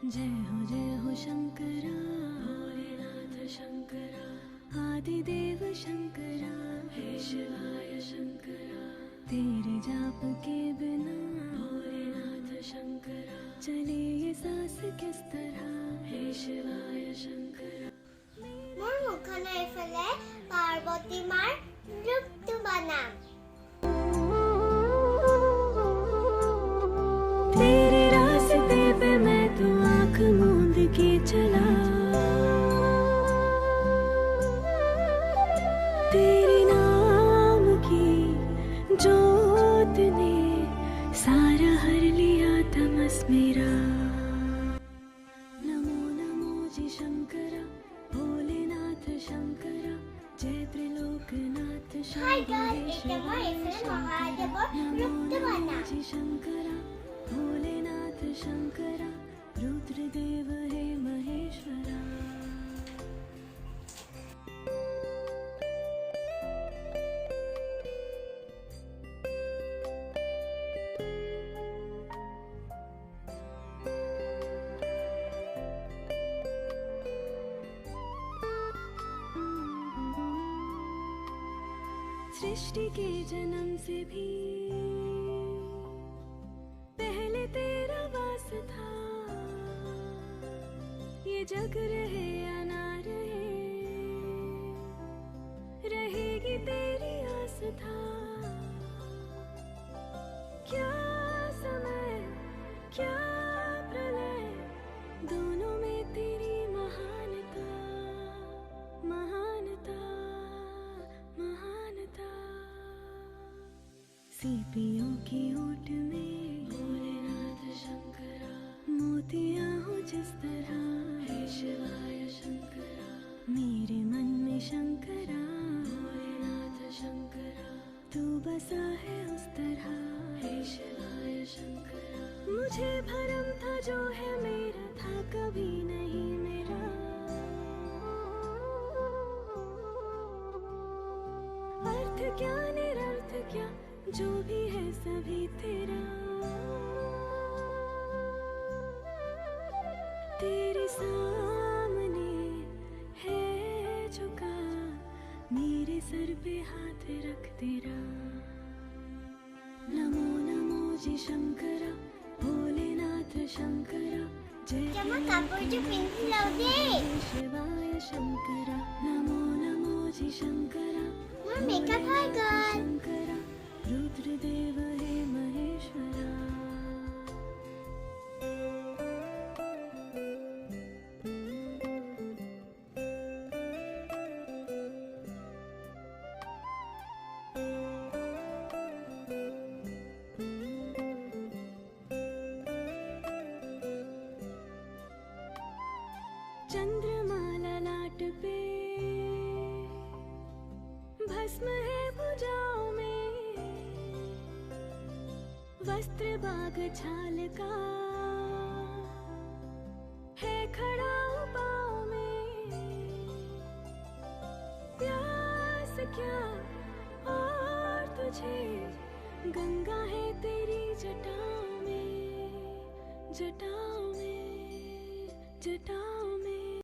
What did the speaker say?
जय हो शंकरा, भोलेनाथ शंकरा, आदिदेव शंकरा, हे शिवाय शंकरा। तेरे जाप के बिना भोलेनाथ शंकरा चले ये सांस किस तरह, हे शिवाय शंकरा। মোৰ মুখখন এইফালে পাৰ্বতী মাৰ ৰূপটো বনাম। तेरे रास्ते पे मैं तो आँख मूंद के चला, तेरे नाम की जोत ने सारा हर लिया तमस मेरा। नमो नमो जी शंकरा, भोलेनाथ शंकरा, जय त्रिलोकनाथ Hi guys, शंकरा। এটা মই এইফালে মহাদেৱৰ ৰূপটো বনাম। जी शंकरा, भोलेनाथ शंकरा, रुद्रदेव हे महेश्वरा। सृष्टि के जन्म से भी पहले तेरा वास था, ये जग रहे या ना रहे, रहेगी तेरी आस था। क्या समय क्या प्रलय, दोनों में तेरी महानता, महानता, महानता। सीपियों की ओट में भोलेनाथ शंकरा, मोतियां हो जिस तरह, हे शिवाय शंकरा। मेरे मन में शंकरा, भोलेनाथ शंकरा, तू बसा है उस तरह, हे शिवाय शंकरा। मुझे भरम था जो है मेरा था कभी नहीं मेरा, अर्थ क्या निरर्थ क्या जो भी है सभी तेरा। तेरे सामने है झुका मेरे सर पे हाथ रख तेरा। नमो नमो जी शंकरा, भोलेनाथ शंकरा, जय এতিয়া মই কাপোৰটো পিন্ধি লওঁ দেই। शिवाय शंकरा। नमो नमो जी शंकरा, মোৰ মেকআপ হৈ গ'ল। शंकरा, रुद्रदेव हे महेश्वरा। चंद्रमाला लाट पे भस्म है भुजाओं में, वस्त्र बाग छाल का है खड़ा पाँव में। प्यास क्या और तुझे, गंगा है तेरी जटाओं में, जटाओं में, जटाओं